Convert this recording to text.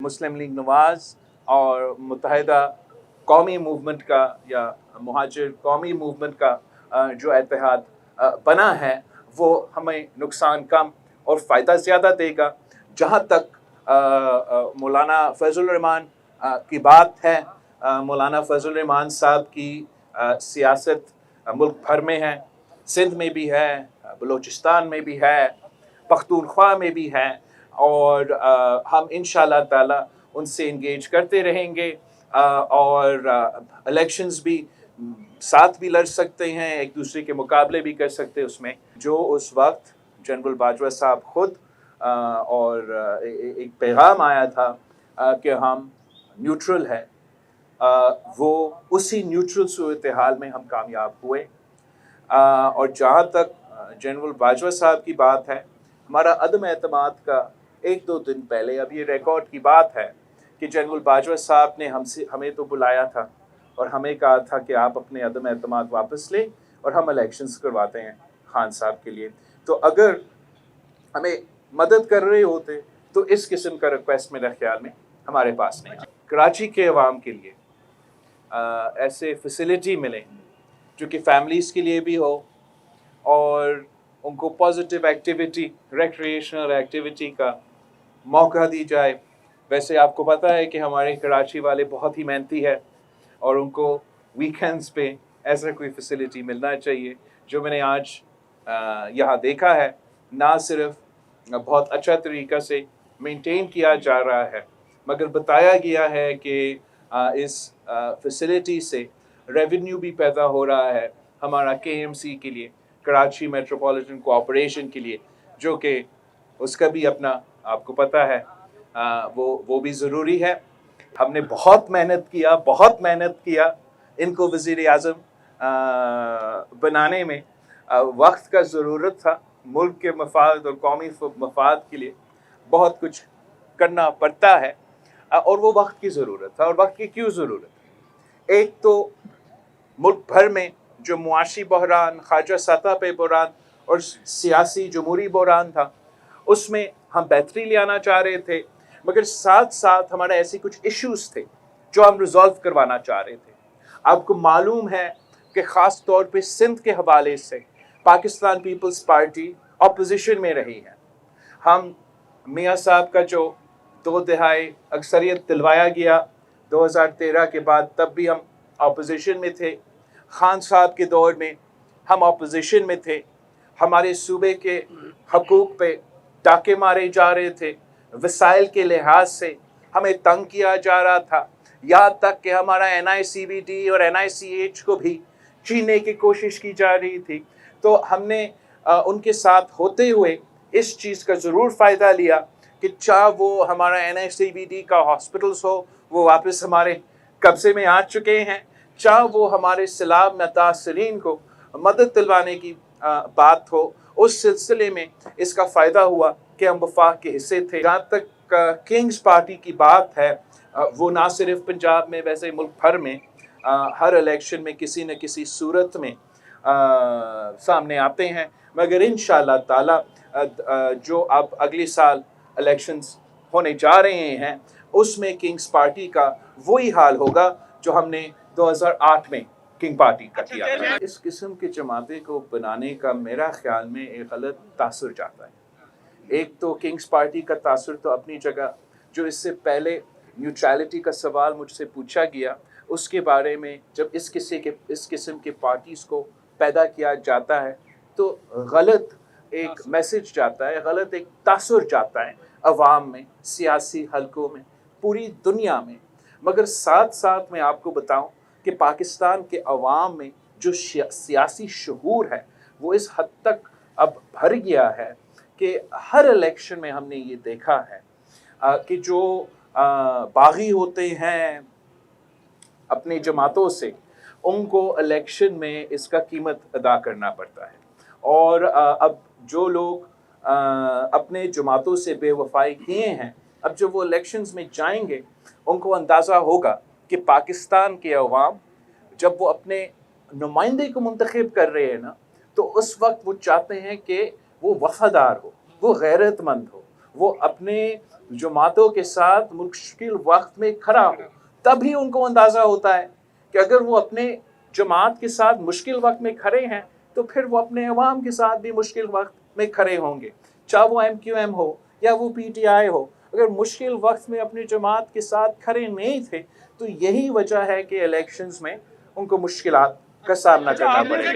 मुस्लिम league नवाज़ और मुत्तहिदा कौमी movement का या मुहाजिर कौमी मूवमेंट का जो इत्तेहाद बना है वो हमें नुकसान कम और फ़ायदा ज़्यादा देगा। जहाँ तक मौलाना फैज़ुल रहमान की बात है, मौलाना फैज़ुल रहमान साहब की सियासत मुल्क भर में है, सिंध में भी है, बलूचिस्तान में भी है, पख्तूनख्वा में भी है और हम इंशाअल्लाह ताला उनसे इंगेज करते रहेंगे और इलेक्शंस भी साथ भी लड़ सकते हैं, एक दूसरे के मुकाबले भी कर सकते हैं उसमें। जो उस वक्त जनरल बाजवा साहब खुद और एक पैगाम आया था कि हम न्यूट्रल है, वो उसी न्यूट्रल सूरत हाल में हम कामयाब हुए। और जहाँ तक जनरल बाजवा साहब की बात है, हमारा अदम एतमाद का एक दो दिन पहले, अब ये रिकॉर्ड की बात है कि जनरल बाजवा साहब ने हमें तो बुलाया था और हमें कहा था कि आप अपने अदम एतमाद वापस लें और हम इलेक्शंस करवाते हैं खान साहब के लिए। तो अगर हमें मदद कर रहे होते तो इस किस्म का रिक्वेस्ट मेरे ख्याल में हमारे पास नहीं। कराची के अवाम के लिए ऐसे फैसिलिटी मिले जो कि फैमिलीज़ के लिए भी हो और उनको पॉजिटिव एक्टिविटी, रिक्रिएशनल एक्टिविटी का मौका दी जाए। वैसे आपको पता है कि हमारे कराची वाले बहुत ही मेहनती है और उनको वीकेंड्स पे ऐसा कोई फैसिलिटी मिलना चाहिए। जो मैंने आज यहाँ देखा है, ना सिर्फ बहुत अच्छा तरीक़ा से मेंटेन किया जा रहा है, मगर बताया गया है कि इस फैसिलिटी से रेवेन्यू भी पैदा हो रहा है हमारा KMC के लिए, कराची मेट्रोपॉलिटन कोऑपरेशन के लिए, जो कि उसका भी अपना आपको पता है वो भी ज़रूरी है। हमने बहुत मेहनत किया इनको वज़ीर आज़म बनाने में। वक्त का ज़रूरत था, मुल्क के मफाद और कौमी मफाद के लिए बहुत कुछ करना पड़ता है और वो वक्त की ज़रूरत था। और वक्त की क्यों ज़रूरत है? एक तो मुल्क भर में जो मुआशी बहरान, ख़ारजा सतह पे बहरान और सियासी जमहूरी बहरान था, उसमें हम बेहतरी ले आना चाह रहे थे, मगर साथ साथ हमारे ऐसे कुछ इश्यूज़ थे जो हम रिजॉल्व करवाना चाह रहे थे। आपको मालूम है कि ख़ास तौर पे सिंध के हवाले से पाकिस्तान पीपल्स पार्टी अपोजिशन में रही है। हम मियाँ साहब का जो 2 तिहाई अक्सरियत दिलवाया गया 2013 के बाद, तब भी हम अपोजिशन में थे। खान साहब के दौर में हम अपोजिशन में थे। हमारे सूबे के हकूक़ पे डाके मारे जा रहे थे, वसाइल के लिहाज से हमें तंग किया जा रहा था, यहाँ तक कि हमारा NICVD और NICH को भी छीनने की कोशिश की जा रही थी। तो हमने उनके साथ होते हुए इस चीज़ का ज़रूर फ़ायदा लिया कि चाहे वो हमारा NICVD का हॉस्पिटल्स हो, वो वापस हमारे कब्ज़े में आ चुके हैं, चाहे वो हमारे सैलाब मुतासरीन को मदद दिलवाने की बात हो। उस सिलसिले में इसका फ़ायदा हुआ कि हम वफाक के हिस्से थे। जहाँ तक किंग्स पार्टी की बात है, वो ना सिर्फ पंजाब में, वैसे मुल्क भर में हर इलेक्शन में किसी न किसी सूरत में सामने आते हैं। मगर इंशाअल्लाह ताला जो अब अगले साल इलेक्शंस होने जा रहे हैं, उसमें किंग्स पार्टी का वही हाल होगा जो हमने 2008 में किंग पार्टी का किया था। इस किस्म के जमाते को बनाने का मेरा ख्याल में एक गलत तासुर जाता है। एक तो किंग्स पार्टी का तासुर तो अपनी जगह, जो इससे पहले न्यूट्रलिटी का सवाल मुझसे पूछा गया, उसके बारे में जब इस किस्म के पार्टीज़ को पैदा किया जाता है तो गलत एक मैसेज जाता है, गलत एक तासुर जाता है अवाम में, सियासी हलकों में, पूरी दुनिया में। मगर साथ साथ मैं आपको बताऊं कि पाकिस्तान के अवाम में जो सियासी शऊर है वो इस हद तक अब भर गया है कि हर इलेक्शन में हमने ये देखा है कि जो बागी होते हैं अपनी जमातों से, उनको इलेक्शन में इसका कीमत अदा करना पड़ता है। और अब जो लोग अपने जमातों से बेवफाई किए हैं, अब जब वो इलेक्शंस में जाएंगे उनको अंदाज़ा होगा कि पाकिस्तान के अवाम जब वो अपने नुमाइंदे को मुंतखब कर रहे हैं ना, तो उस वक्त वो चाहते हैं कि वो वफादार हो, वो गैरतमंद हो, وہ اپنے جماعتوں کے ساتھ مشکل وقت میں کھڑا ہو، تبھی ان کو اندازہ ہوتا ہے کہ اگر وہ اپنے جماعت کے ساتھ مشکل وقت میں کھڑے ہیں تو پھر وہ اپنے عوام کے ساتھ بھی مشکل وقت میں کھڑے ہوں گے، چاہے وہ MQM ہو یا وہ PTI ہو۔ اگر مشکل وقت میں اپنی جماعت کے ساتھ کھڑے نہیں تھے تو یہی وجہ ہے کہ الیکشنز میں ان کو مشکلات کا سامنا کرنا پڑے گا۔